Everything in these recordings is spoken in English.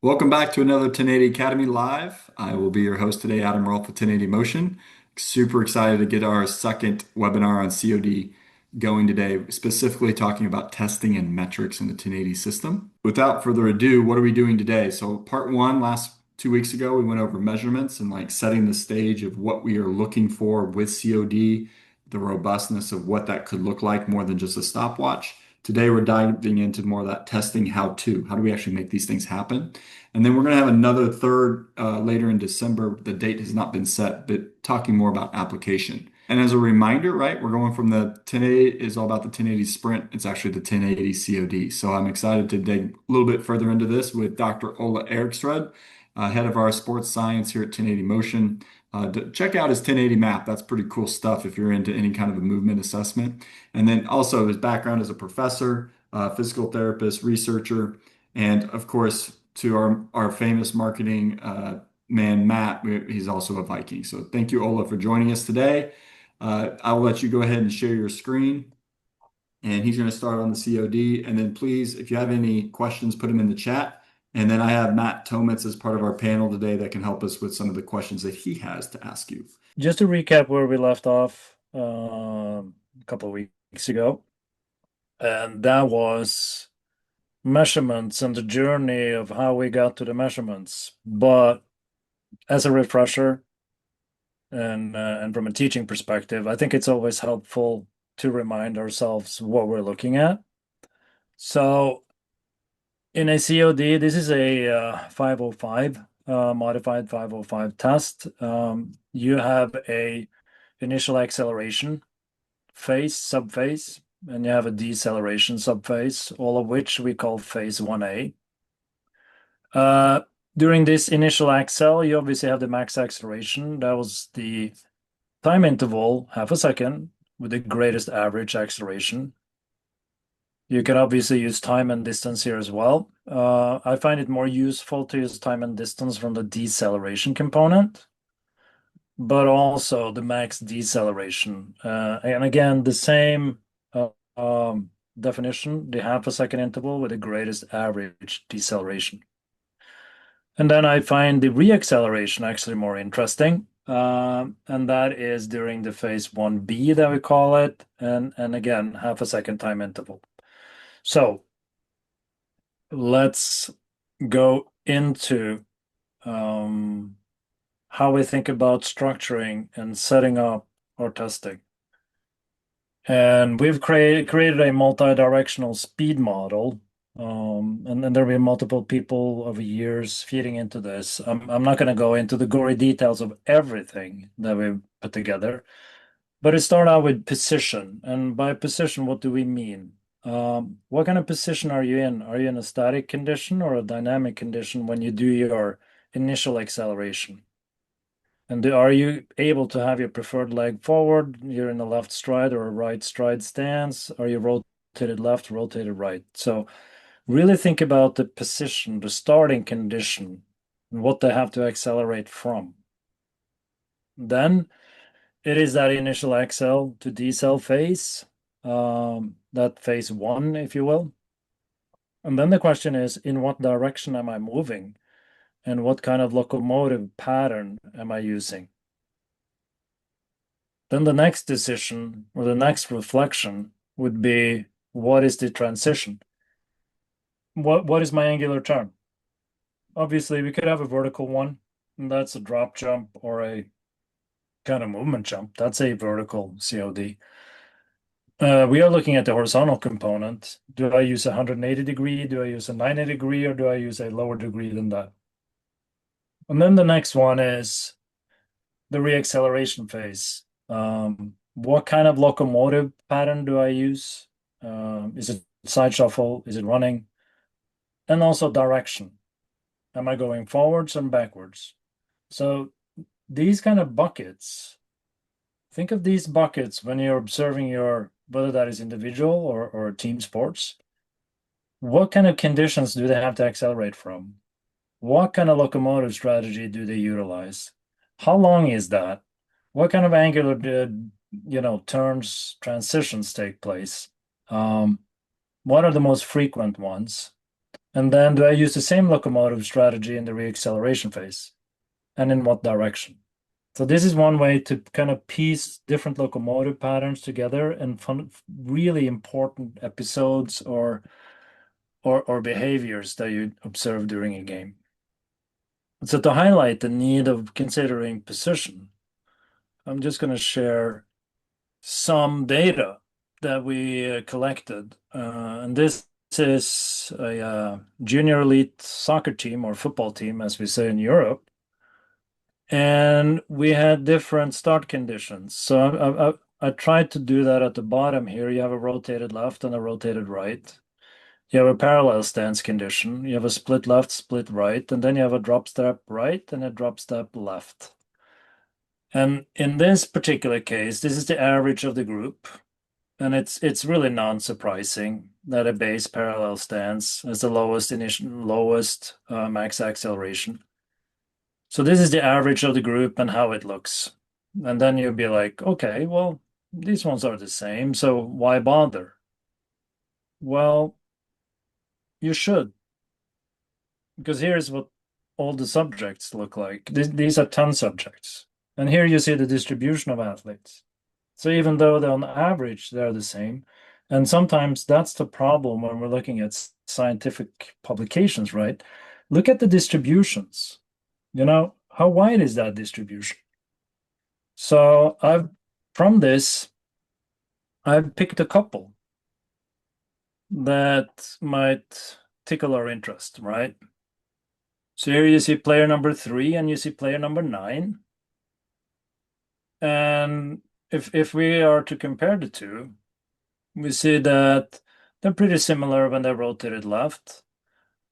Welcome back to another 1080 Academy Live. I will be your host today, Adam Rolfe with 1080 Motion. Super excited to get our second webinar on COD going today, specifically talking about testing and metrics in the 1080 system. Without further ado, what are we doing today? So part one, last 2 weeks ago, we went over measurements and like setting the stage of what we are looking for with COD, the robustness of what that could look like more than just a stopwatch. Today, we're diving into more of that testing how-to. How do we actually make these things happen? And then we're going to have another third later in December. The date has not been set, but talking more about application. And as a reminder, right, we're going from the 1080 is all about the 1080 sprint. It's actually the 1080 COD. So I'm excited to dig a little bit further into this with Dr. Ola Eriksrud, head of our sports science here at 1080 Motion. Check out his 1080 map. That's pretty cool stuff if you're into any kind of a movement assessment. And then also his background as a professor, physical therapist, researcher, and of course, to our famous marketing man, Matt, he's also a Viking. So thank you, Ola, for joining us today. I'll let you go ahead and share your screen. And he's going to start on the COD. And then please, if you have any questions, put them in the chat. And then I have Matt Tomitz as part of our panel today that can help us with some of the questions that he has to ask you. Just to recap where we left off a couple of weeks ago, and that was measurements and the journey of how we got to the measurements. But as a refresher and from a teaching perspective, I think it's always helpful to remind ourselves what we're looking at. So in a COD, this is a 505, modified 505 test. You have a initial acceleration phase, subphase, and you have a deceleration subphase, all of which we call phase 1A. During this initial accel, you obviously have the max acceleration. That was the time interval, half a second, with the greatest average acceleration. You can obviously use time and distance here as well. I find it more useful to use time and distance from the deceleration component, but also the max deceleration. And again, the same definition, the half a second interval with the greatest average deceleration. And then I find the reacceleration actually more interesting. And that is during the phase 1B that we call it. And again, half a second time interval. So let's go into how we think about structuring and setting up our testing. And we've created a multi-directional speed model. And then there'll be multiple people over years feeding into this. I'm not going to go into the gory details of everything that we've put together, but it started out with position. And by position, what do we mean? What kind of position are you in? Are you in a static condition or a dynamic condition when you do your initial acceleration? And are you able to have your preferred leg forward? You're in a left stride or a right stride stance. Are you rotated left, rotated right? So really think about the position, the starting condition, and what they have to accelerate from. Then it is that initial accel to decel phase, that phase 1, if you will. And then the question is, in what direction am I moving? And what kind of locomotive pattern am I using? Then the next decision or the next reflection would be, what is the transition? What is my angular turn? Obviously, we could have a vertical one, and that's a drop jump or a kind of movement jump. That's a vertical COD. We are looking at the horizontal component. Do I use a 180 degree? Do I use a 90 degree? Or do I use a lower degree than that? And then the next one is the reacceleration phase. What kind of locomotive pattern do I use? Is it side shuffle? Is it running? And also direction. Am I going forwards and backwards? So these kind of buckets, think of these buckets when you're observing whether that is individual or team sports. What kind of conditions do they have to accelerate from? What kind of locomotive strategy do they utilize? How long is that? What kind of angular turns, transitions take place? What are the most frequent ones? And then do I use the same locomotive strategy in the reacceleration phase? And in what direction? So this is one way to kind of piece different locomotive patterns together and really important episodes or behaviors that you observe during a game. So to highlight the need of considering position, I'm just going to share some data that we collected. And this is a junior elite soccer team or football team, as we say in Europe. And we had different start conditions. So I tried to do that at the bottom here. You have a rotated left and a rotated right. You have a parallel stance condition. You have a split left, split right, and then you have a drop step right and a drop step left. And in this particular case, this is the average of the group. And it's really non-surprising that a base parallel stance has the lowest max acceleration. So this is the average of the group and how it looks. And then you'll be like, okay, well, these ones are the same, so why bother? Well, you should, because here's what all the subjects look like. These are 10 subjects. And here you see the distribution of athletes. So even though they're on average, they're the same. And sometimes that's the problem when we're looking at scientific publications, right? Look at the distributions. How wide is that distribution? So from this, I've picked a couple that might tickle our interest, right? So here you see player number 3 and you see player number 9. And if we are to compare the two, we see that they're pretty similar when they're rotated left.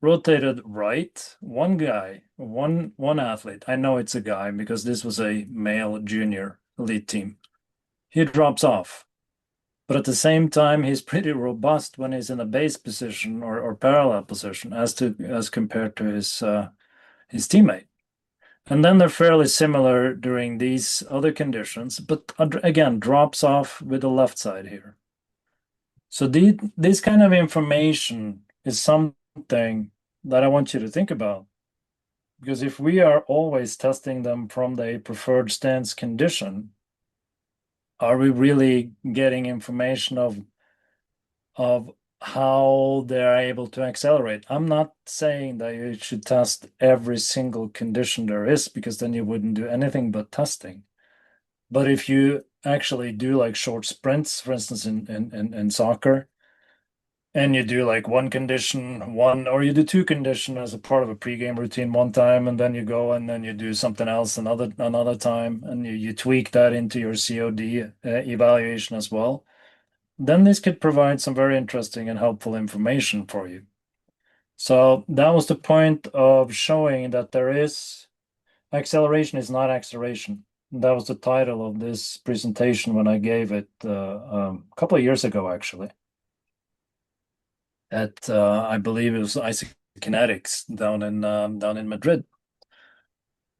Rotated right, one guy, one athlete. I know it's a guy because this was a male junior elite team. He drops off. But at the same time, he's pretty robust when he's in a base position or parallel position as compared to his teammate. And then they're fairly similar during these other conditions, but again, drops off with the left side here. So this kind of information is something that I want you to think about. Because if we are always testing them from the preferred stance condition, are we really getting information of how they're able to accelerate? I'm not saying that you should test every single condition there is, because then you wouldn't do anything but testing. But if you actually do like short sprints, for instance, in soccer, and you do like one condition, or you do two condition as a part of a pregame routine one time, and then you go and then you do something else another time, and you tweak that into your COD evaluation as well, then this could provide some very interesting and helpful information for you. So that was the point of showing that acceleration is not acceleration. That was the title of this presentation when I gave it a couple of years ago, actually. At I believe it was Isokinetics down in Madrid,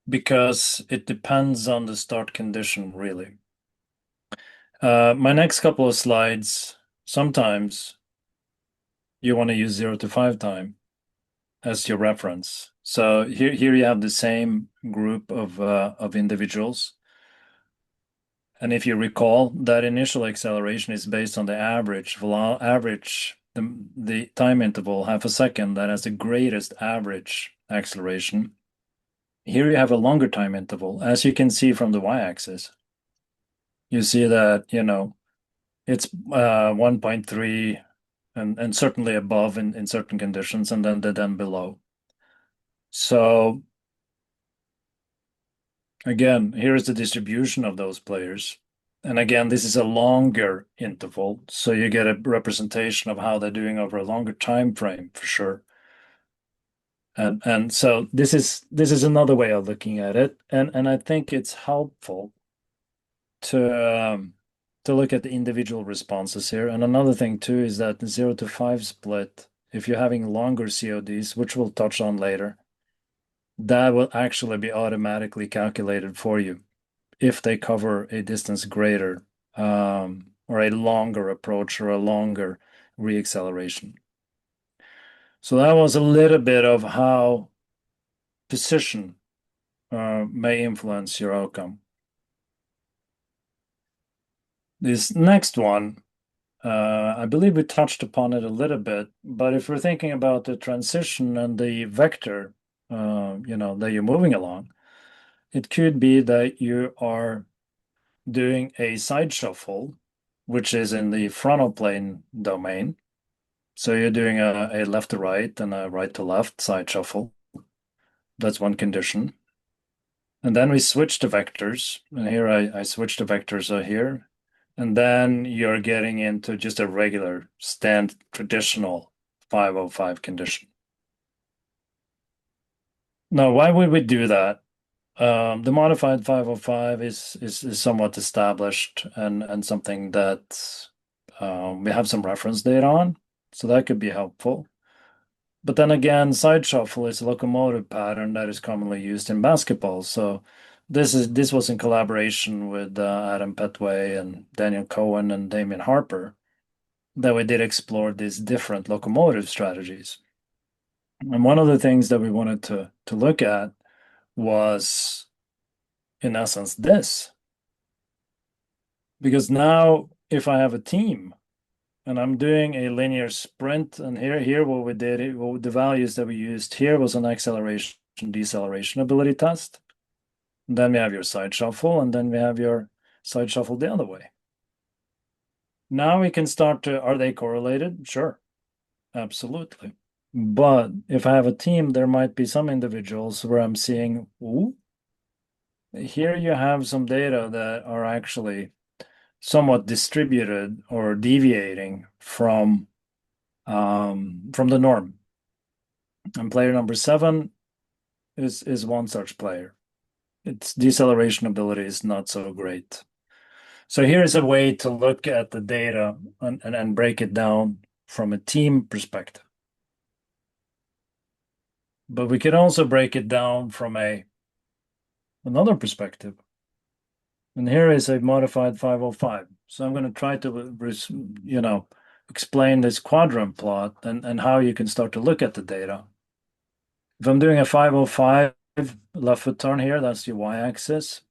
because it depends on the start condition, really. My next couple of slides, sometimes you want to use 0 to 5 time as your reference. So here you have the same group of individuals. And if you recall, that initial acceleration is based on the average, the time interval, half a second, that has the greatest average acceleration. Here you have a longer time interval, as you can see from the y-axis. You see that, it's 1.3 and certainly above in certain conditions, and then below. So again, here is the distribution of those players. And again, this is a longer interval, so you get a representation of how they're doing over a longer time frame for sure. And so this is another way of looking at it, and I think it's helpful to look at the individual responses here. And another thing too is that the 0 to 5 split, if you're having longer CODs, which we'll touch on later, that will actually be automatically calculated for you if they cover a distance greater, or a longer approach or a longer reacceleration. So that was a little bit of how position may influence your outcome. This next one, I believe we touched upon it a little bit, but if we're thinking about the transition and the vector, that you're moving along, it could be that you are doing a side shuffle, which is in the frontal plane domain. So you're doing a left to right and a right to left side shuffle. That's one condition. And then we switch the vectors. And here I switch the vectors here. And then you're getting into just a regular traditional 505 condition. Now, why would we do that? The modified 505 is somewhat established and something that we have some reference data on, so that could be helpful. But then again, side shuffle is a locomotive pattern that is commonly used in basketball. So this was in collaboration with Adam Petway and Daniel Cohen and Damien Harper that we did explore these different locomotive strategies. And one of the things that we wanted to look at was, in essence, this. Because now if I have a team and I'm doing a linear sprint, and here what we did, the values that we used here was an acceleration, deceleration ability test. And then we have your side shuffle, and then we have your side shuffle the other way. Now we can start to, are they correlated? Sure, absolutely. But if I have a team, there might be some individuals where I'm seeing, ooh, here you have some data that are actually somewhat distributed or deviating from the norm. And player number 7 is one such player. Its deceleration ability is not so great. So here's a way to look at the data and break it down from a team perspective. But we can also break it down from another perspective. And here is a modified 505. So I'm going to try to, explain this quadrant plot and how you can start to look at the data. If I'm doing a 505 left foot turn here, that's your y-axis.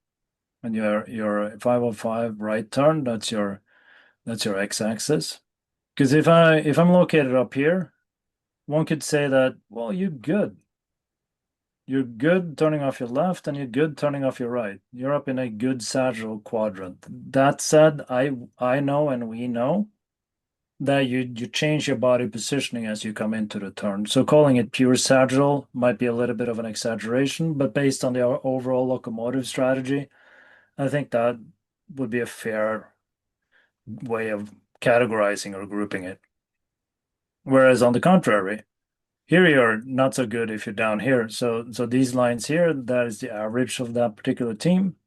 And your 505 right turn, that's your x-axis. Because if I'm located up here, one could say that, well, you're good. You're good turning off your left and you're good turning off your right. You're up in a good sagittal quadrant. That said, I know and we know that you change your body positioning as you come into the turn. So calling it pure sagittal might be a little bit of an exaggeration, but based on the overall locomotive strategy, I think that would be a fair way of categorizing or grouping it. Whereas on the contrary, here you're not so good if you're down here. So these lines here, that is the average of that particular team.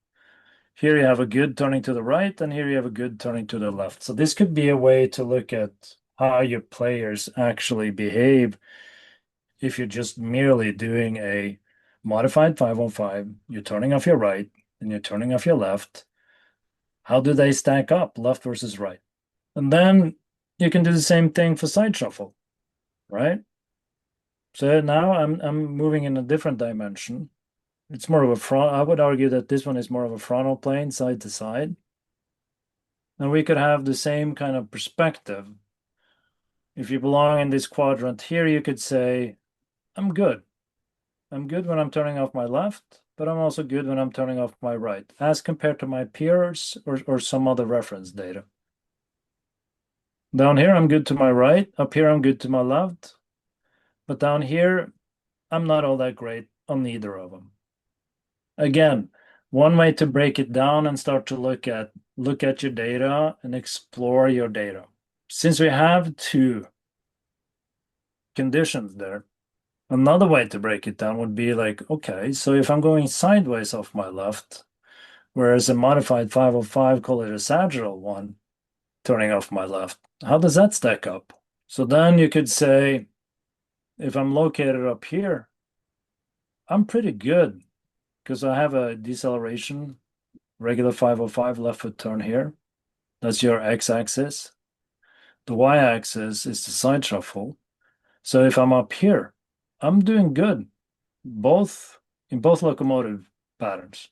Here you have a good turning to the right, and here you have a good turning to the left. So this could be a way to look at how your players actually behave if you're just merely doing a modified 505, you're turning off your right and you're turning off your left. How do they stack up, left versus right? And then you can do the same thing for side shuffle, right? So now I'm moving in a different dimension. It's more of a front. I would argue that this one is more of a frontal plane, side to side. And we could have the same kind of perspective. If you belong in this quadrant here, you could say, I'm good. I'm good when I'm turning off my left, but I'm also good when I'm turning off my right, as compared to my peers or some other reference data. Down here, I'm good to my right. Up here, I'm good to my left. But down here, I'm not all that great on neither of them. Again, one way to break it down and start to look at your data and explore your data. Since we have two conditions there, another way to break it down would be like, okay, so if I'm going sideways off my left, whereas a modified 505, call it a sagittal one, turning off my left, how does that stack up? So then you could say, if I'm located up here, I'm pretty good because I have a deceleration, regular 505 left foot turn here. That's your x-axis. The y-axis is the side shuffle. So if I'm up here, I'm doing good, both in both locomotive patterns.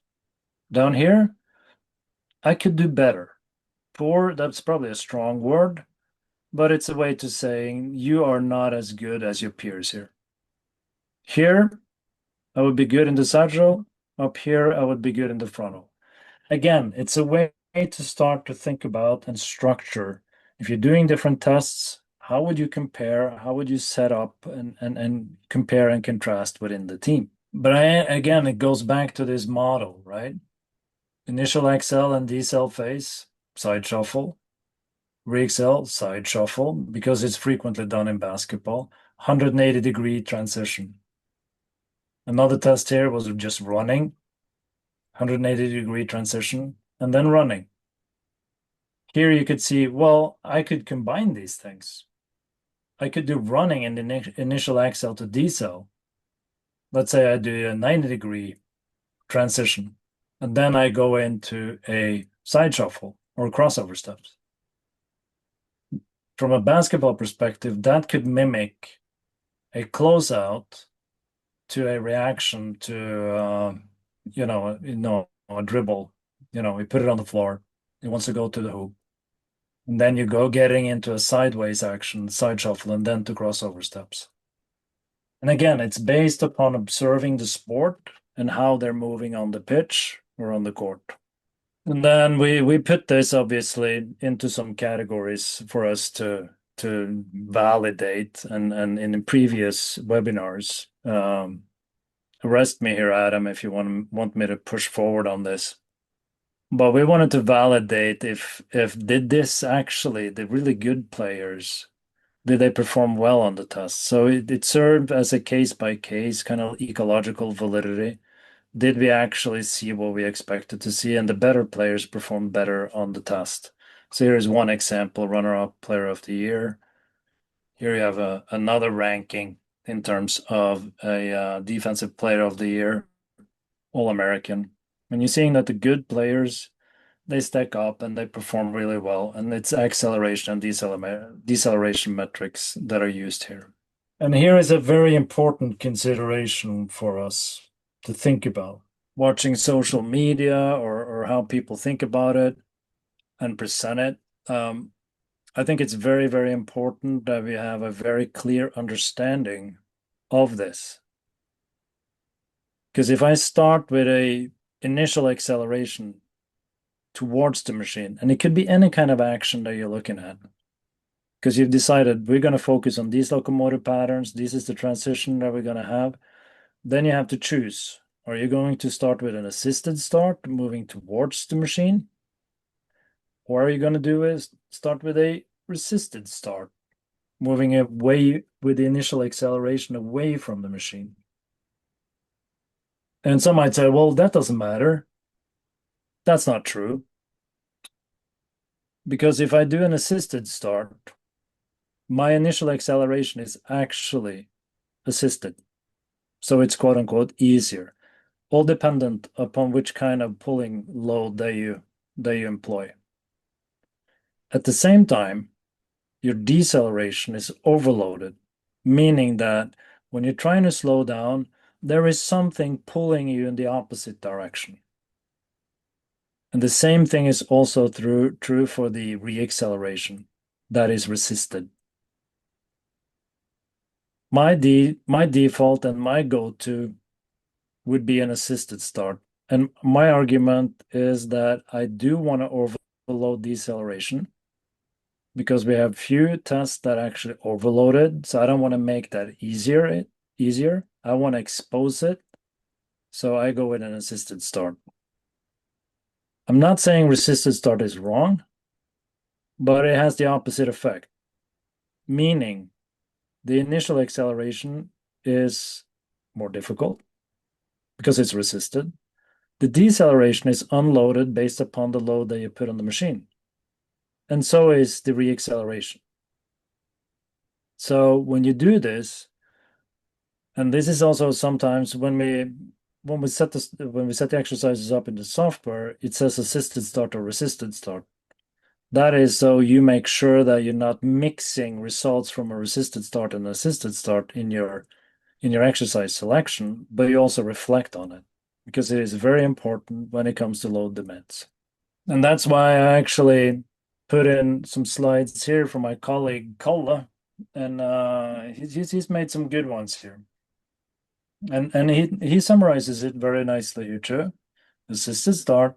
Down here, I could do better. Poor, that's probably a strong word, but it's a way to saying you are not as good as your peers here. Here, I would be good in the sagittal. Up here, I would be good in the frontal. Again, it's a way to start to think about and structure. If you're doing different tests, how would you compare? How would you set up and compare and contrast within the team? But again, it goes back to this model, right? Initial accel and decel phase, side shuffle. Reaccel, side shuffle, because it's frequently done in basketball. 180-degree transition. Another test here was just running, 180-degree transition, and then running. Here you could see, well, I could combine these things. I could do running in the initial accel to decel. Let's say I do a 90-degree transition, and then I go into a side shuffle or crossover steps. From a basketball perspective, that could mimic a closeout to a reaction to a dribble. We put it on the floor. It wants to go to the hoop. And then you go getting into a sideways action, side shuffle, and then to crossover steps. And again, it's based upon observing the sport and how they're moving on the pitch or on the court. And then we put this obviously into some categories for us to validate and in previous webinars. Arrest me here, Adam, if you want me to push forward on this. But we wanted to validate if did this actually, the really good players, did they perform well on the test? So it served as a case by case kind of ecological validity. Did we actually see what we expected to see? And the better players performed better on the test. So here's one example, runner-up player of the year. Here you have another ranking in terms of a defensive player of the year, All-American. And you're seeing that the good players, they stack up and they perform really well. And it's acceleration and deceleration metrics that are used here. And here is a very important consideration for us to think about. Watching social media or how people think about it and present it. I think it's very, very important that we have a very clear understanding of this. Because if I start with a initial acceleration towards the machine, and it could be any kind of action that you're looking at, because you've decided we're going to focus on these locomotive patterns, this is the transition that we're going to have, then you have to choose. Are you going to start with an assisted start, moving towards the machine? Or are you going to do is start with a resisted start, moving away with the initial acceleration away from the machine? And some might say, well, that doesn't matter. That's not true. Because if I do an assisted start, my initial acceleration is actually assisted. So it's quote unquote easier, all dependent upon which kind of pulling load that you employ. At the same time, your deceleration is overloaded, meaning that when you're trying to slow down, there is something pulling you in the opposite direction. And the same thing is also true for the reacceleration that is resisted. My default and my go-to would be an assisted start. And my argument is that I do want to overload deceleration because we have few tests that actually overloaded. So I don't want to make that easier. I want to expose it. So I go with an assisted start. I'm not saying resisted start is wrong, but it has the opposite effect, meaning the initial acceleration is more difficult because it's resisted. The deceleration is unloaded based upon the load that you put on the machine. And so is the reacceleration. So when you do this, and this is also sometimes when we set the exercises up in the software, it says assisted start or resisted start. That is so you make sure that you're not mixing results from a resisted start and assisted start in your exercise selection, but you also reflect on it because it is very important when it comes to load demands. And that's why I actually put in some slides here from my colleague Ola, and he's made some good ones here. And he summarizes it very nicely here too. Assisted start,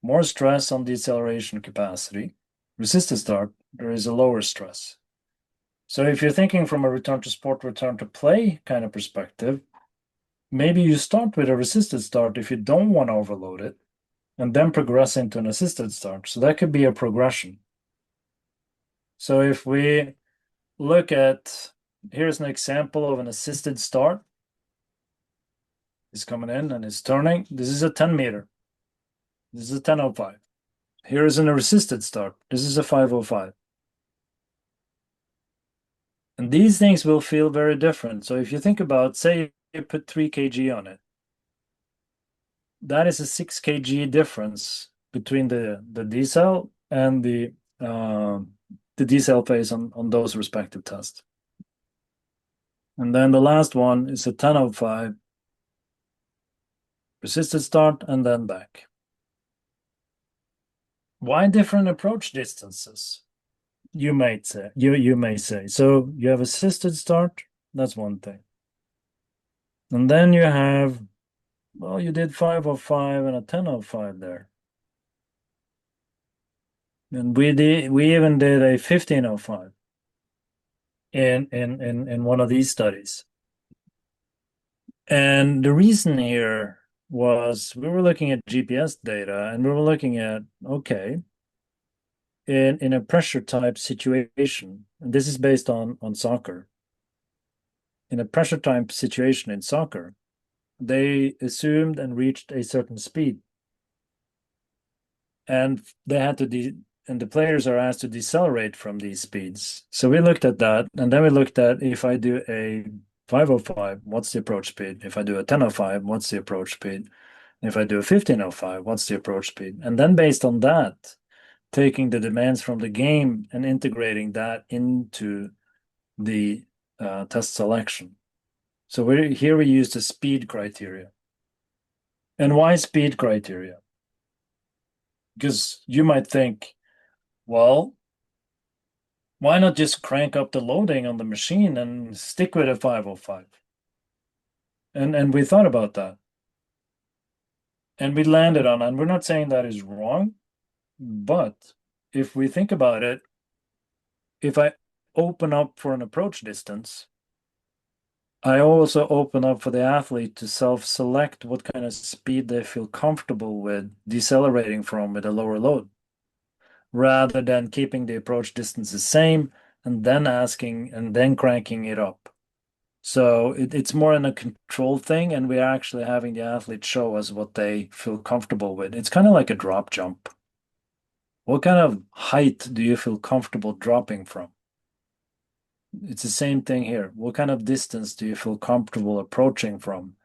more stress on deceleration capacity. Resisted start, there is a lower stress. So if you're thinking from a return to sport, return to play kind of perspective, maybe you start with a resisted start if you don't want to overload it, and then progress into an assisted start. So that could be a progression. So if we look at, here's an example of an assisted start. He's coming in and he's turning. This is a 10 meter. This is a 10.05. Here is an resisted start. This is a 5.05. And these things will feel very different. So if you think about, say you put 3 kg on it, that is a 6 kg difference between the decel and the decel phase on those respective tests. And then the last one is a 10.05 resisted start and then back. Why different approach distances? You may say. So you have assisted start, that's one thing. And then you have, well, you did 5.05 and a 10.05 there. And we even did a 15.05 in one of these studies. And the reason here was we were looking at GPS data and we were looking at, okay, in a pressure type situation, and this is based on soccer. In a pressure type situation in soccer, they assumed and reached a certain speed. And they had to and the players are asked to decelerate from these speeds. So we looked at that, and then we looked at if I do a 5.05, what's the approach speed? If I do a 10.05, what's the approach speed? If I do a 15.05, what's the approach speed? And then based on that, taking the demands from the game and integrating that into the test selection. So we use the speed criteria. And why speed criteria? Because you might think, well, why not just crank up the loading on the machine and stick with a 5.05? And we thought about that. And we landed on, and we're not saying that is wrong, but if we think about it, if I open up for an approach distance, I also open up for the athlete to self-select what kind of speed they feel comfortable with decelerating from with a lower load, rather than keeping the approach distance the same and then asking and then cranking it up. So it's more in a control thing, and we're actually having the athlete show us what they feel comfortable with. It's kind of like a drop jump. What kind of height do you feel comfortable dropping from? It's the same thing here. What kind of distance do you feel comfortable approaching from?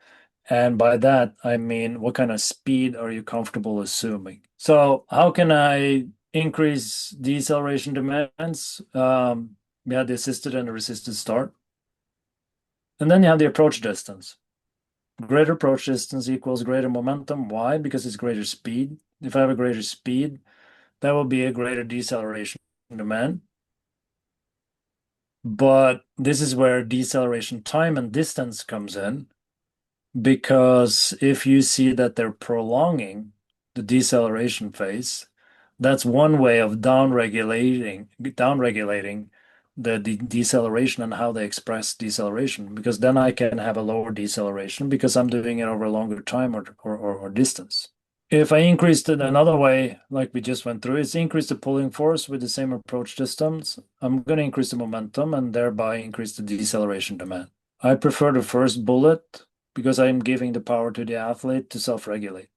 And by that, I mean, what kind of speed are you comfortable assuming? So how can I increase deceleration demands? We had the assisted and the resisted start. And then you have the approach distance. Greater approach distance equals greater momentum. Why? Because it's greater speed. If I have a greater speed, that will be a greater deceleration demand. But this is where deceleration time and distance comes in, because if you see that they're prolonging the deceleration phase, that's one way of downregulating the deceleration and how they express deceleration, because then I can have a lower deceleration because I'm doing it over a longer time or distance. If I increased it another way, like we just went through, is increase the pulling force with the same approach distance, I'm going to increase the momentum and thereby increase the deceleration demand. I prefer the first bullet because I'm giving the power to the athlete to self-regulate.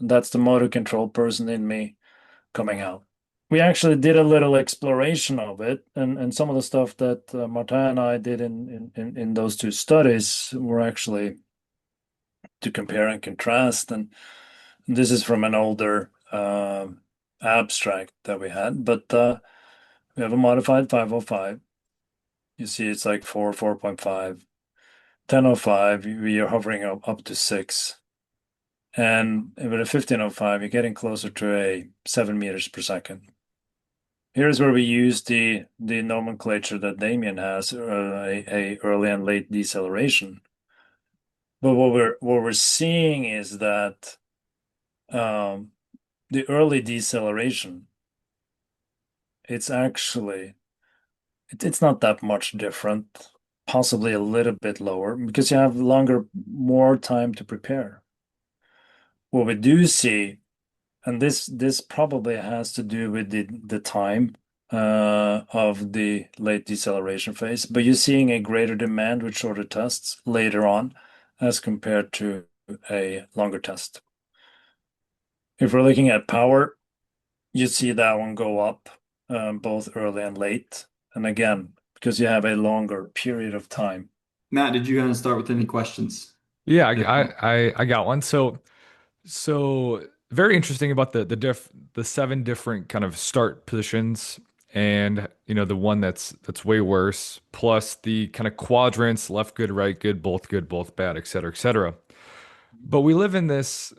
And that's the motor control person in me coming out. We actually did a little exploration of it, and some of the stuff that Martin and I did in those two studies were actually to compare and contrast. And this is from an older abstract that we had, but we have a modified 505. You see it's like 4, 4.5. 1005, we are hovering up to 6. And with a 1505, you're getting closer to a 7 meters per second. Here's where we use the nomenclature that Damien has, a early and late deceleration. But what we're seeing is that um, the early deceleration, it's actually it's not that much different, possibly a little bit lower because you have more time to prepare. What we do see, and this probably has to do with the time of the late deceleration phase, but you're seeing a greater demand with shorter tests later on as compared to a longer test. If we're looking at power, you see that one go up both early and late. And again, because you have a longer period of time. Matt, did you want to start with any questions? Yeah, Yeah. I got one. So very interesting about the seven different kind of start positions, and the one that's way worse, plus the kind of quadrants, left good, right good, both bad, et cetera, et cetera. But we live in this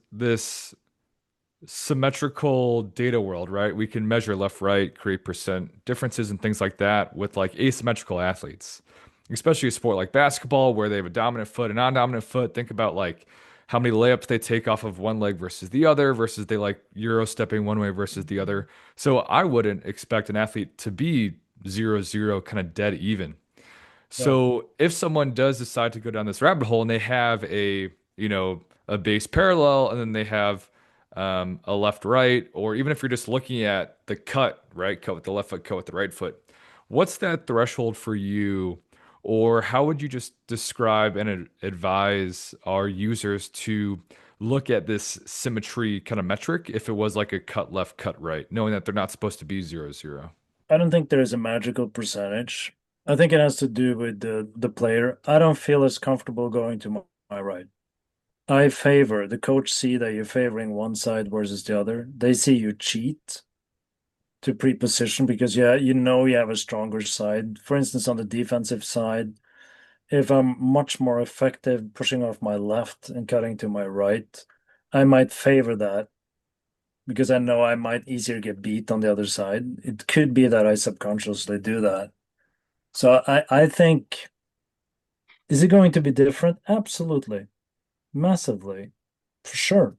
symmetrical data world, right? We can measure left, right, create percent differences and things like that with like asymmetrical athletes, especially a sport like basketball where they have a dominant foot, a non-dominant foot. Think about like how many layups they take off of one leg versus the other, versus they like Euro stepping one way versus the other. So I wouldn't expect an athlete to be 0-0 kind of dead even. Yeah. So if someone does decide to go down this rabbit hole and they have a base parallel and then they have a left right, or even if you're just looking at the cut, right? Cut with the left foot, cut with the right foot. What's that threshold for you? Or how would you just describe and advise our users to look at this symmetry kind of metric if it was like a cut left, cut right, knowing that they're not supposed to be 0-0? I don't think there is a magical percentage. I think it has to do with the player. I don't feel as comfortable going to my right. I favor the coach see that you're favoring one side versus the other. They see you cheat to pre-position because yeah, you know you have a stronger side. For instance, on the defensive side, if I'm much more effective pushing off my left and cutting to my right, I might favor that because I know I might easier get beat on the other side. It could be that I subconsciously do that. So I think, is it going to be different? Absolutely. Massively. For sure.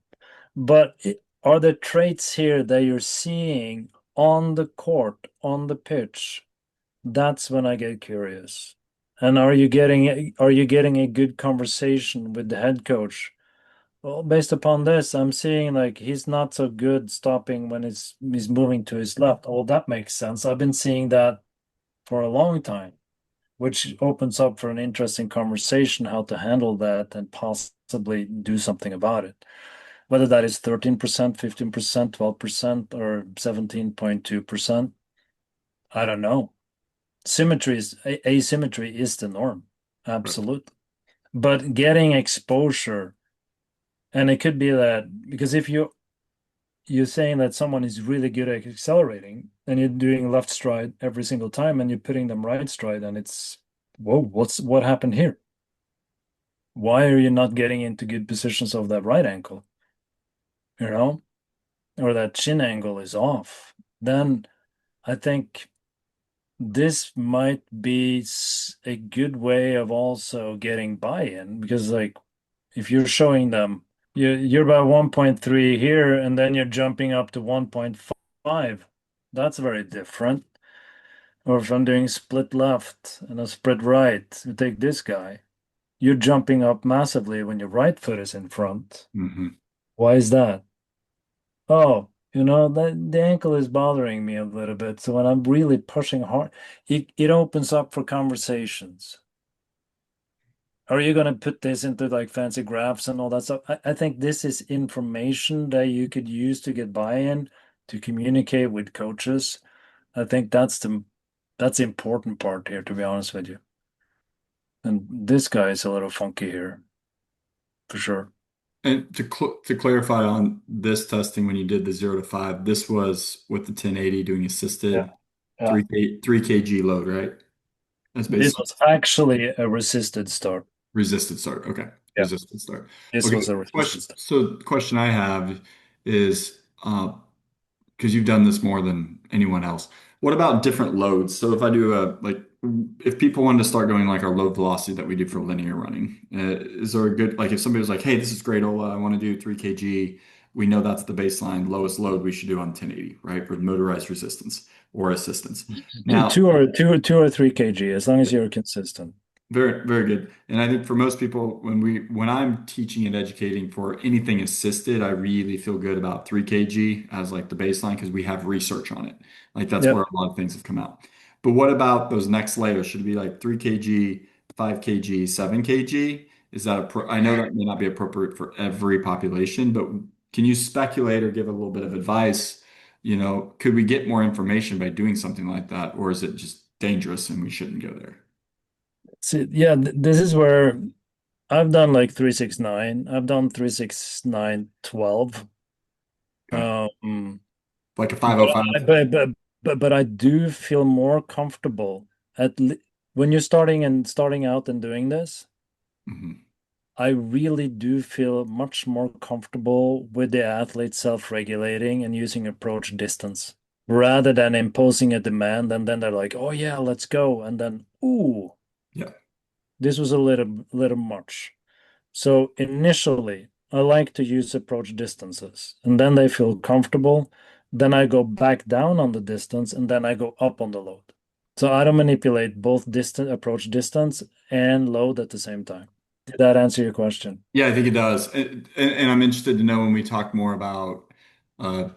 But are there traits here that you're seeing on the court, on the pitch? That's when I get curious. And are you getting a good conversation with the head coach? Well, based upon this, I'm seeing like he's not so good stopping when he's moving to his left. Oh, that makes sense. I've been seeing that for a long time, which opens up for an interesting conversation how to handle that and possibly do something about it. Whether that is 13%, 15%, 12%, or 17.2%, I don't know. Asymmetry is the norm. Absolutely. But getting exposure, and it could be that because if you're saying that someone is really good at accelerating and you're doing left stride every single time and you're putting them right stride and it's whoa, what happened here? Why are you not getting into good positions of that right ankle? You know, or that chin angle is off. Then I think this might be a good way of also getting buy-in because like if you're showing them you're about 1.3 here and then you're jumping up to 1.5, that's very different. Or if I'm doing split left and a split right, you take this guy, you're jumping up massively when your right foot is in front. Hmm. Why is that? Oh, the ankle is bothering me a little bit. So when I'm really pushing hard, it opens up for conversations. Are you going to put this into like fancy graphs and all that stuff? I think this is information that you could use to get buy-in, to communicate with coaches. I think that's the important part here, to be honest with you. And this guy is a little funky here, for sure. And to clarify on this testing, when you did the 0 to 5, this was with the 1080 doing Yeah. assisted Yeah. 3 kg load, right? That's This baseline. was actually a resisted start. Resisted start. Okay. Yeah. Resisted start. This Okay. was a resisted Question. start. So the question I have is, because you've done this more than anyone else. What about different loads? So if I do if people wanted to start going like our load velocity that we do for linear running, is there a good, like if somebody was like, hey, this is great, Ola, I want to do 3 kg, we know that's the baseline lowest load we should do on 1080, right? For motorized resistance or assistance. Now, 2 or 3 kg, as long as you're consistent. very, very good. And I think for most people, when I'm teaching and educating for anything assisted, I really feel good about 3 kg as like the baseline because we have research on it. Like that's where Yep. a lot of things have come out. But what about those next layers? Should it be like 3 kg, 5 kg, 7 kg? Is that I know that may not be appropriate for every population, but can you speculate or give a little bit of advice? Could we get more information by doing something like that, or is it just dangerous and we shouldn't go there? See, yeah, this is where I've done like 369. I've done 369 12. Okay. Um, Like a but 505. but I do feel more comfortable at le when you're starting out and doing this. Mhm. I really do feel much more comfortable with the athlete self-regulating and using approach distance rather than imposing a demand and then they're like, oh yeah, let's go. And then, ooh, Yeah. this was a little much. So initially, I like to use approach distances and then they feel comfortable. Then I go back down on the distance and then I go up on the load. So I don't manipulate both distance approach distance and load at the same time. Did that answer your question? Yeah, I think it does. And I'm interested to know when we talk more about, uh,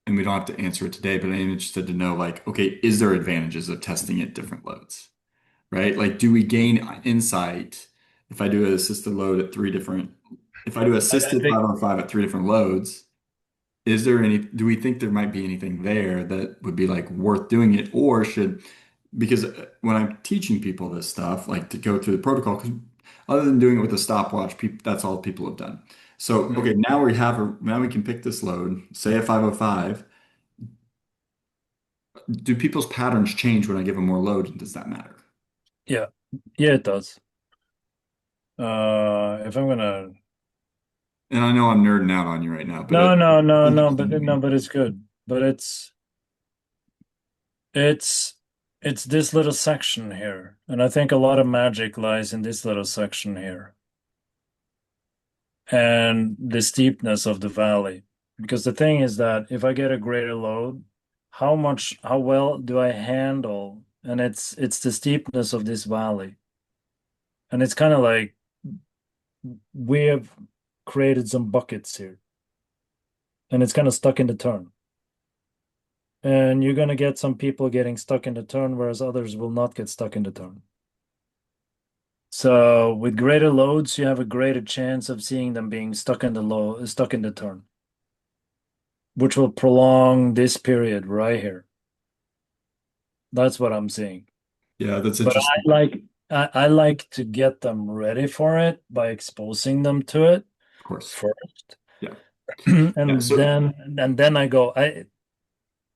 and we don't have to answer it today, but I'm interested to know, like, okay, is there advantages of testing at different loads, right? Like, do we gain insight if I do an assisted load at if I do I assisted think 505 at three different loads, do we think there might be anything there that would be like worth doing it? Or because when I'm teaching people this stuff, like to go through the protocol, because other than doing it with a stopwatch, that's all people have done. So, okay, now we can pick this load, say a 505. Do people's patterns change when I give them more load? And does that matter? yeah, yeah, it does. If I'm gonna And I know I'm nerding out on you right now, but no, no, it's no, no, interesting to me. but it's good. But it's it's this little section here, and I think a lot of magic lies in this little section here and the steepness of the valley. Because the thing is that if I get a greater load, how well do I handle? And it's the steepness of this valley. And it's kind of like we have created some buckets here, and it's kind of stuck in the turn. And you're going to get some people getting stuck in the turn, whereas others will not get stuck in the turn. So with greater loads, you have a greater chance of seeing them being stuck in the turn, which will prolong this period right here. That's what I'm seeing. Yeah, that's But interesting. I like to get them ready for it by exposing them to it Of course. first. Yeah. Yeah. And So then I go,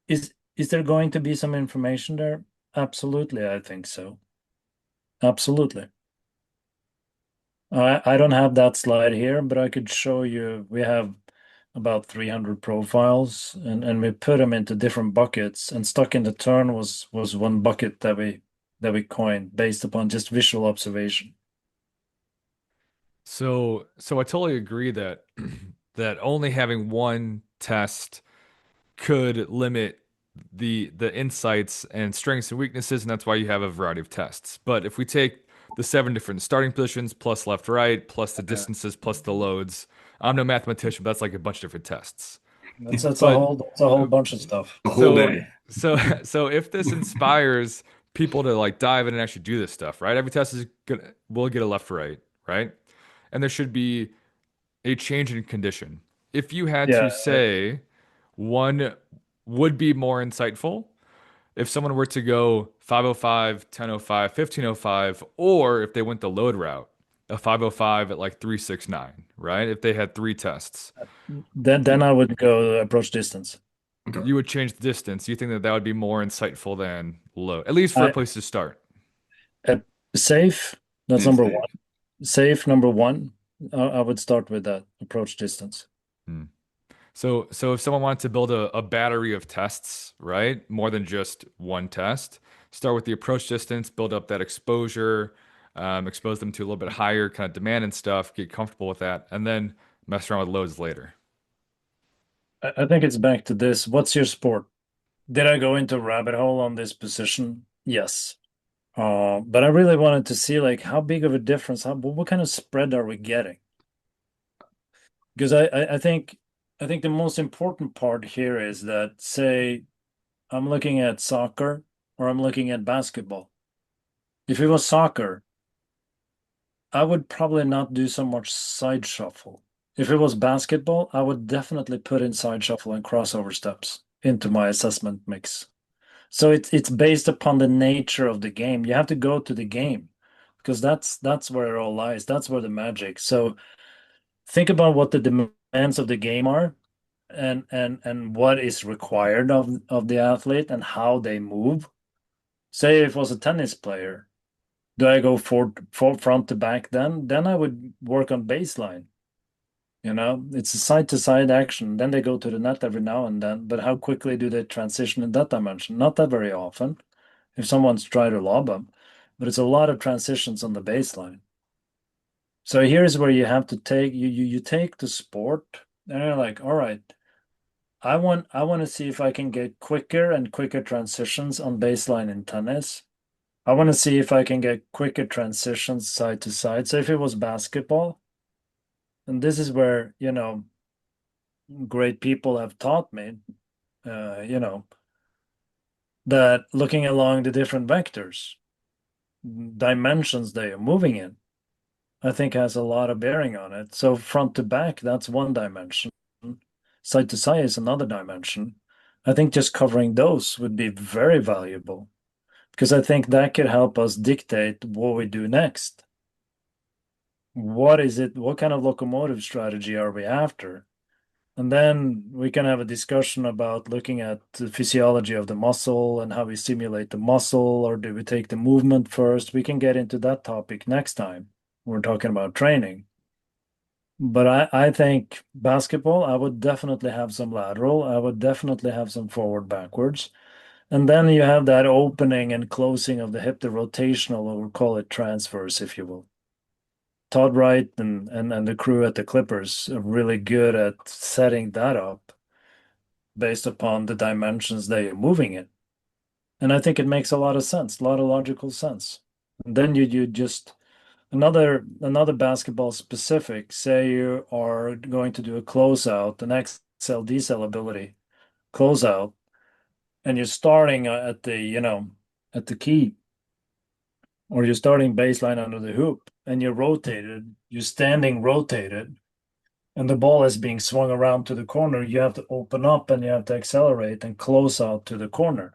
is there going to be some information there? Absolutely, I think so. Absolutely. I don't have that slide here, but I could show you. We have about 300 profiles, and we put them into different buckets. And stuck in the turn was one bucket that we coined based upon just visual observation. So I totally agree that that only having one test could limit the insights and strengths and weaknesses, and that's why you have a variety of tests. But if we take the seven different starting positions plus left right plus the Yeah. distances plus the loads, I'm no mathematician, but that's like a bunch of different tests. But That's a whole uh, bunch of stuff. the whole so day. so if this inspires people to like dive in and actually do this stuff, right? Every test is gonna will get a left right, right? And there should be a change in condition. If you had Yeah, to say one would be more insightful, if someone were to go 505, 1005, 1505, or if they went the load route, a 505 at like 369, right? If they had three tests, Then I would go approach distance. Okay. you would change the distance. You think that that would be more insightful than load, at least for a I place to start? uh, Safe, that's And number safe. one. Safe, number one. I would start with that approach distance. Hmm. So if someone wanted to build a battery of tests, right? More than just one test, start with the approach distance, build up that exposure, expose them to a little bit higher kind of demand and stuff, get comfortable with that, and then mess around with loads later. I think it's back to this. What's your sport? Did I go into a rabbit hole on this position? Yes. But I really wanted to see like how big of a difference, what kind of spread are we getting? Because I think the most important part here is that say I'm looking at soccer or I'm looking at basketball. If it was soccer, I would probably not do so much side shuffle. If it was basketball, I would definitely put in side shuffle and crossover steps into my assessment mix. So it's based upon the nature of the game. You have to go to the game because that's where it all lies. That's where the magic. So think about what the demands of the game are and what is required of the athlete and how they move. Say if it was a tennis player, do I go for front to back then? Then I would work on baseline. It's a side to side action. Then they go to the net every now and then. But how quickly do they transition in that dimension? Not that very often. If someone's trying to lob them, but it's a lot of transitions on the baseline. So here's where you have to take you take the sport and you're like, all right, I want to see if I can get quicker and quicker transitions on baseline in tennis. I want to see if I can get quicker transitions side to side. So if it was basketball, and this is where, great people have taught me, you know, that looking along the different vectors, dimensions they are moving in, I think has a lot of bearing on it. So front to back, that's one dimension. Side to side is another dimension. I think just covering those would be very valuable because I think that could help us dictate what we do next. What is it? What kind of locomotive strategy are we after? And then we can have a discussion about looking at the physiology of the muscle and how we stimulate the muscle, or do we take the movement first? We can get into that topic next time. We're talking about training. But I think basketball, I would definitely have some lateral. I would definitely have some forward backwards. And then you have that opening and closing of the hip, the rotational, or we'll call it transverse, if you will. Todd Wright and the crew at the Clippers are really good at setting that up based upon the dimensions they are moving in. And I think it makes a lot of sense, a lot of logical sense. And then you just another basketball specific, say you are going to do a closeout, an XL decel ability closeout, and you're starting at the key, or you're starting baseline under the hoop, and you're rotated, you're standing rotated, and the ball is being swung around to the corner, you have to open up and you have to accelerate and close out to the corner.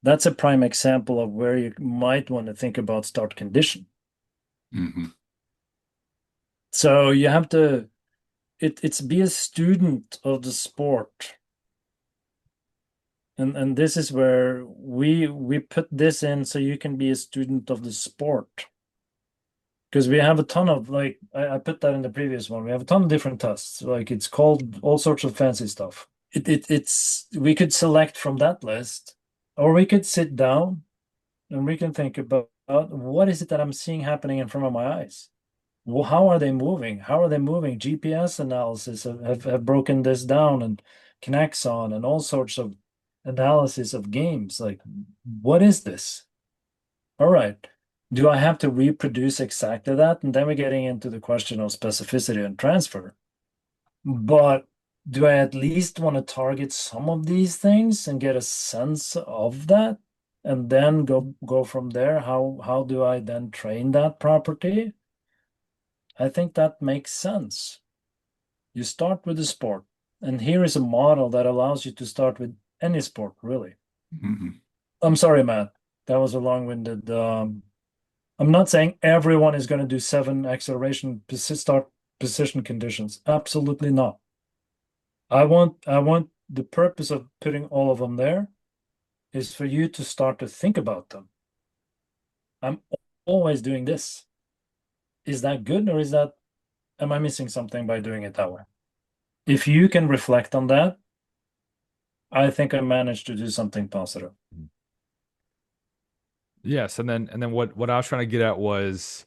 That's a prime example of where you might want to think about start condition. Hmm. So you have to it's be a student of the sport. And this is where we put this in so you can be a student of the sport. Because we have a ton of like I put that in the previous one. We have a ton of different tests. Like it's called all sorts of fancy stuff. It's we could select from that list, or we could sit down and we can think about what is it that I'm seeing happening in front of my eyes. Well, how are they moving? How are they moving? GPS analysis have broken this down and Kinexon and all sorts of analysis of games. Like, what is this? All right. Do I have to reproduce exactly that? And then we're getting into the question of specificity and transfer. But do I at least want to target some of these things and get a sense of that? And then go from there? How do I then train that property? I think that makes sense. You start with the sport. And here is a model that allows you to start with any sport, really. Hmm. I'm sorry, Matt. That was a long-winded I'm not saying everyone is going to do 7 acceleration start position conditions. Absolutely not. I want the purpose of putting all of them there is for you to start to think about them. I'm always doing this. Is that good, or am I missing something by doing it that way? If you can reflect on that, I think I managed to do something positive. Yes, and then what I was trying to get at was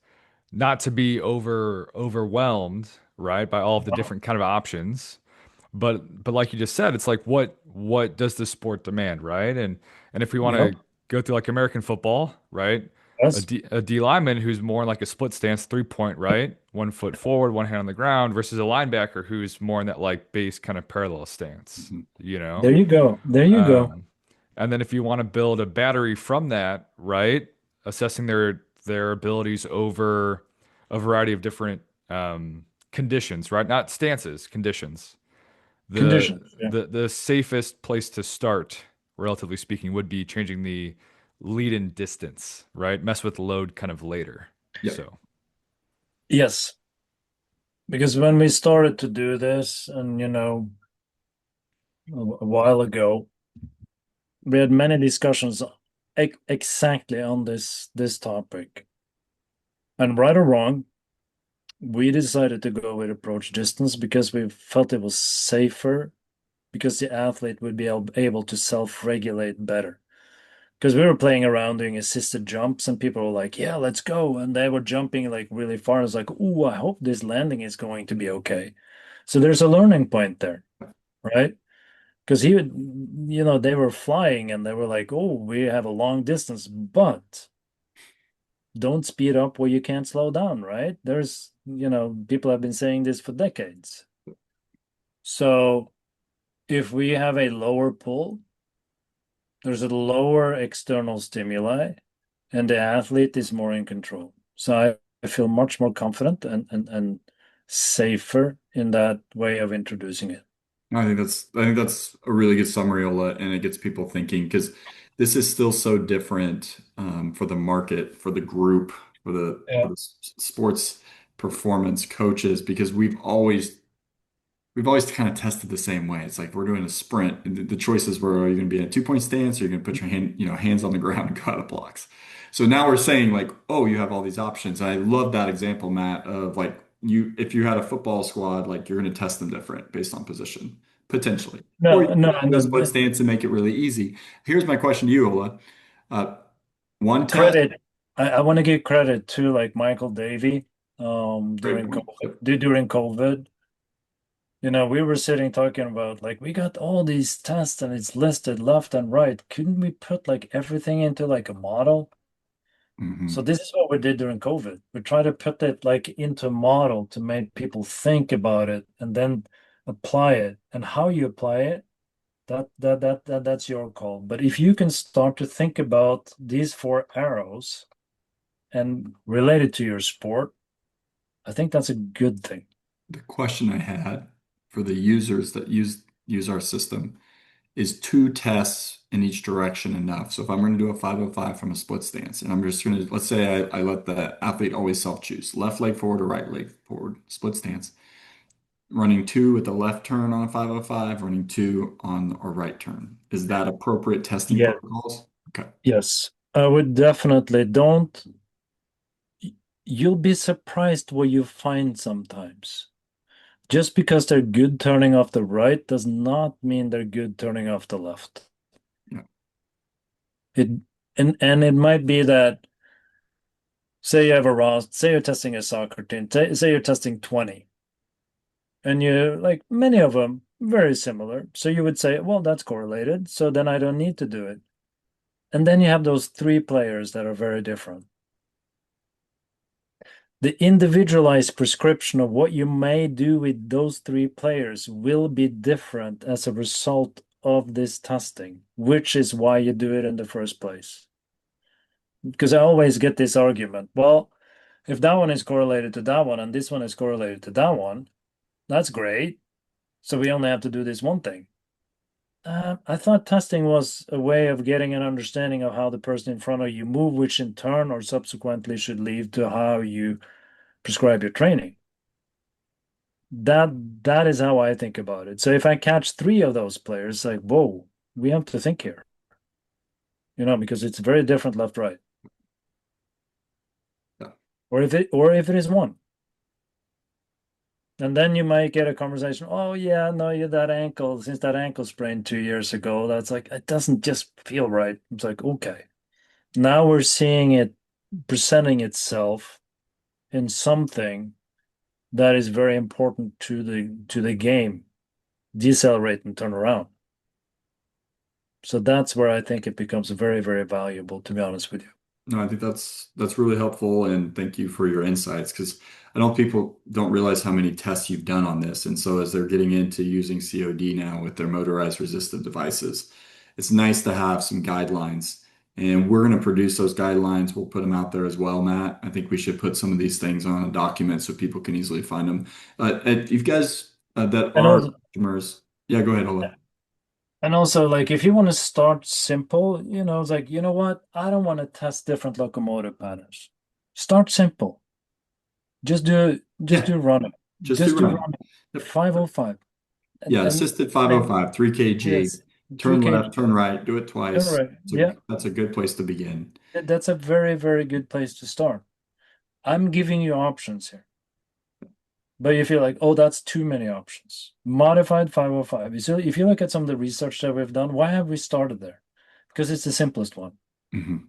not to be overwhelmed, right, by all of the Wow. different kind of options. But like you just said, it's like what does the sport demand, right? And if we want Yep. to go through like American football, right? A Yes. D lineman who's more in like a split stance 3 point, right? 1 foot forward, one hand on the ground, versus a linebacker who's more in that like base kind of parallel stance, Mhm. you know? There you go. There you go. Um, and then if you want to build a battery from that, right? Assessing their abilities over a variety of different conditions, right? Not stances, conditions. The Conditions. Yeah. the safest place to start, relatively speaking, would be changing the lead-in distance, right? Mess with load kind of later. Yep. So, Yes. Because when we started to do this, and a while ago, we had many discussions exactly on this topic. And right or wrong, we decided to go with approach distance because we felt it was safer, because the athlete would be able to self-regulate better. Because we were playing around doing assisted jumps, and people were like, "Yeah, let's go," and they were jumping like really far. I was like, "Ooh, I hope this landing is going to be okay." So there's a learning point there, right? Because he would, they were flying and they were like, "Oh, we have a long distance, but don't speed up where you can't slow down," right? People have been saying this for decades. So if we have a lower pull, there's a lower external stimuli, and the athlete is more in control. So I feel much more confident and safer in that way of introducing it. I think that's a really good summary, Ola, and it gets people thinking because this is still so different for the market, for the group, for Yeah. the sports performance coaches, because we've always kind of tested the same way. It's like we're doing a sprint, and the choices were: are you going to be in a 2 point stance, or are you going to put your hands on the ground and go out of blocks? So now we're saying like, oh, you have all these options. And I love that example, Matt, of like if you had a football squad, like you're going to test them different based on position, potentially, or you No, no, can do a and split stance and make it really easy. Here's my question to you, Ola. Uh, one test, credit. I want to give credit to like Michael Davey, great during point. COVID. During COVID, we were sitting talking about like we got all these tests and it's listed left and right. Couldn't we put like everything into like a model? So Hmm. this is what we did during COVID. We tried to put it like into a model to make people think about it and then apply it. And how you apply it, that's your call. But if you can start to think about these 4 arrows and relate it to your sport, I think that's a good thing. The question I had for the users that use our system is two tests in each direction enough? So if I'm going to do a 505 from a split stance, and I'm just going to, let's say I let the athlete always self-choose, left leg forward or right leg forward, split stance, running two with the left turn on a 505, running two on a right turn. Is that appropriate testing Yeah. protocols? Okay. Yes. I would definitely don't. You'll be surprised what you find sometimes. Just because they're good turning off the right does not mean they're good turning off the left. Yeah. It and it might be that, say you have a roster, say you're testing a soccer team, say you're testing 20, and you like many of them very similar. So you would say, well, that's correlated, so then I don't need to do it. And then you have those 3 players that are very different. The individualized prescription of what you may do with those 3 players will be different as a result of this testing, which is why you do it in the first place. Because I always get this argument, well, if that one is correlated to that one and this one is correlated to that one, that's great. So we only have to do this one thing. I thought testing was a way of getting an understanding of how the person in front of you move, which in turn or subsequently should lead to how you prescribe your training. That is how I think about it. So if I catch three of those players, like, whoa, we have to think here, because it's very different left, right. Yeah. Or if it is one. And then you might get a conversation, oh yeah, no, you that ankle, since that ankle sprain 2 years ago, that's like it doesn't just feel right. It's like, okay. Now we're seeing it presenting itself in something that is very important to the game. Decelerate and turn around. So that's where I think it becomes very, very valuable, to be honest with you. No, I think that's really helpful, and thank you for your insights because I know people don't realize how many tests you've done on this, and so as they're getting into using COD now with their motorized resistive devices, it's nice to have some guidelines, and we're going to produce those guidelines. We'll put them out there as well, Matt. I think we should put some of these things on a document so people can easily find them. And you guys that And are also, customers, yeah, go ahead, Ola. and also, like, if you want to start simple, it's like, you know what? I don't want to test different locomotive patterns. Start simple. Just do just Yeah, do running. just do Just do running. running. Yep. 505. And Yeah, and assisted same. 505, 3 kg, Yes. turn 3 kg. left, turn right, do it Turn twice. right. Yeah. That's a good place to begin. That's a very, very good place to start. I'm giving you options here. But you feel like, oh, that's too many options. Modified 505. So if you look at some of the research that we've done, why have we started there? Because it's the simplest one. Mhm.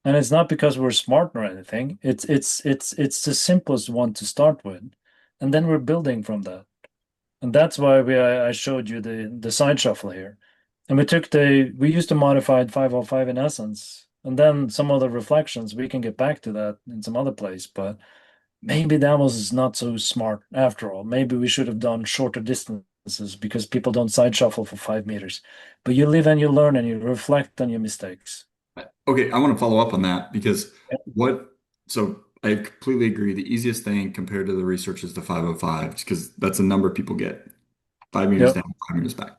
And it's not because we're smart or anything. It's the simplest one to start with. And then we're building from that. And that's why I showed you the side shuffle here. And we used the modified 505 in essence. And then some other reflections, we can get back to that in some other place, but maybe that was not so smart after all. Maybe we should have done shorter distances because people don't side shuffle for 5 meters. But you live and you learn and you reflect on your mistakes. Okay, I want to follow up on that because Yep. what, so I completely agree. The easiest thing compared to the research is the 505 because that's a number people get 5 meters Yep. down, 5 meters back.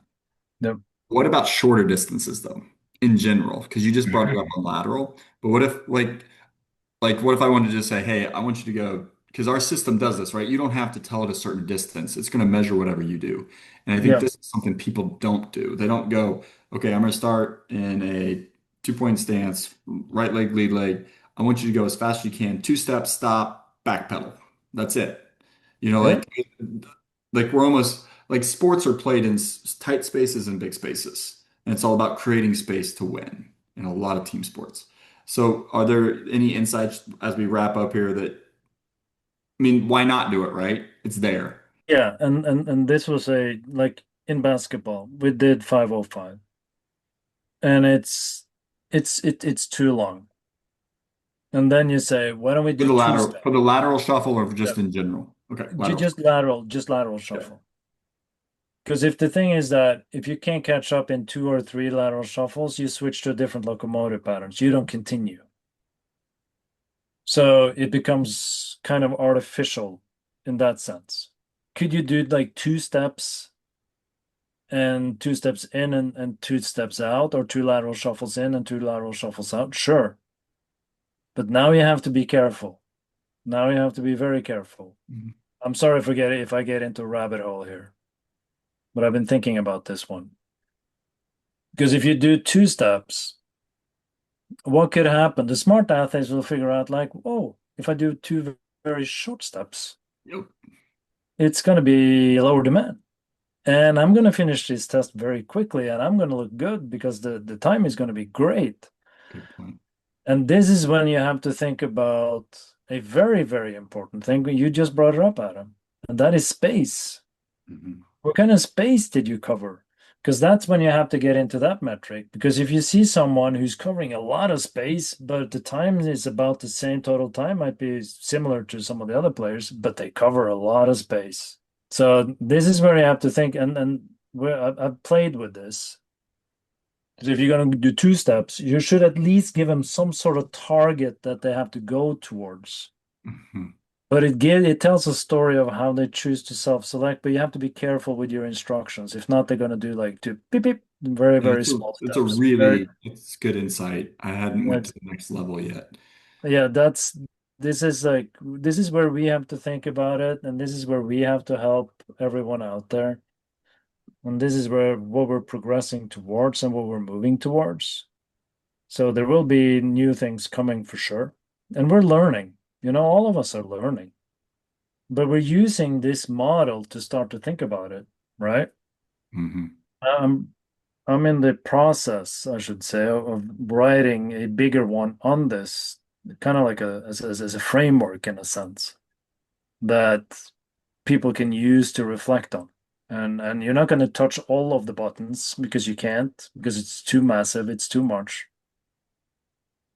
Yep. What about shorter distances though, in general? Because you just brought it up on lateral, but what if like, what if I wanted to just say, hey, I want you to go, because our system does this, right? You don't have to tell it a certain distance. It's going to measure whatever you do. And I think Yeah. this is something people don't do. They don't go, okay, I'm going to start in a 2 point stance, right leg, lead leg. I want you to go as fast as you can, 2 steps, stop, back pedal. That's it. You know, Yeah. like we're almost like sports are played in tight spaces and big spaces. And it's all about creating space to win in a lot of team sports. So, are there any insights as we wrap up here that, I mean, why not do it, right? It's there. Yeah. And this was like in basketball, we did 505. And it's too long. And then you say, why don't we do two For steps? the lateral shuffle or Yeah. just in general? Okay, lateral. Just lateral Yeah. shuffle. Because if the thing is that if you can't catch up in 2 or 3 lateral shuffles, you switch to a different locomotive patterns. You don't continue. So it becomes kind of artificial in that sense. Could you do like 2 steps and 2 steps in and 2 steps out, or 2 lateral shuffles in and 2 lateral shuffles out? Sure. But now you have to be careful. Now you have to be very careful. Mhm. I'm sorry if I get into a rabbit hole here, but I've been thinking about this one. Because if you do 2 steps, what could happen? The smart athletes will figure out, like, oh, if I do two very short steps, Yep. it's going to be lower demand. And I'm going to finish this test very quickly and I'm going to look good because the time is going to be great. Good point. And this is when you have to think about a very, very important thing. You just brought it up, Adam, and that is space. Mhm. What kind of space did you cover? Because that's when you have to get into that metric. Because if you see someone who's covering a lot of space, but the time is about the same, total time might be similar to some of the other players, but they cover a lot of space. So this is where you have to think, and where I've played with this. Because if you're going to do 2 steps, you should at least give them some sort of target that they have to go towards. Mhm. But it tells a story of how they choose to self-select, but you have to be careful with your instructions. If not, they're going to do like two beep beep, very, Yeah, very small it's a steps. Very, really it's good insight. I hadn't went to that's the next level yet. yeah, this is where we have to think about it, and this is where we have to help everyone out there. And this is where what we're progressing towards and what we're moving towards. So there will be new things coming for sure. And we're learning. All of us are learning. But we're using this model to start to think about it, right? Hmm. I'm I'm in the process, I should say, of writing a bigger one on this, kind of like as a framework in a sense that people can use to reflect on. And you're not going to touch all of the buttons because you can't, because it's too massive, it's too much.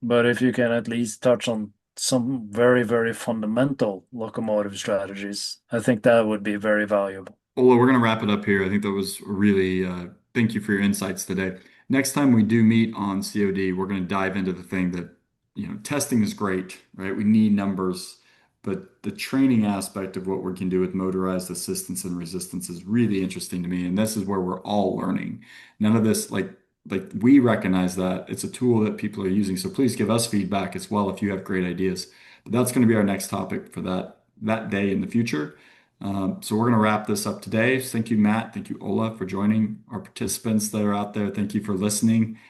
But if you can at least touch on some very, very fundamental locomotive strategies, I think that would be very valuable. Ola, we're going to wrap it up here. I think that was really, thank you for your insights today. Next time we do meet on COD, we're going to dive into the thing that, testing is great, right? We need numbers, but the training aspect of what we can do with motorized assistance and resistance is really interesting to me. And this is where we're all learning. None of this, like we recognize that it's a tool that people are using. So please give us feedback as well if you have great ideas. But that's going to be our next topic for that day in the future. So we're going to wrap this up today. Thank you, Matt. Thank you, Ola, for joining our participants that are out there. Thank you for listening.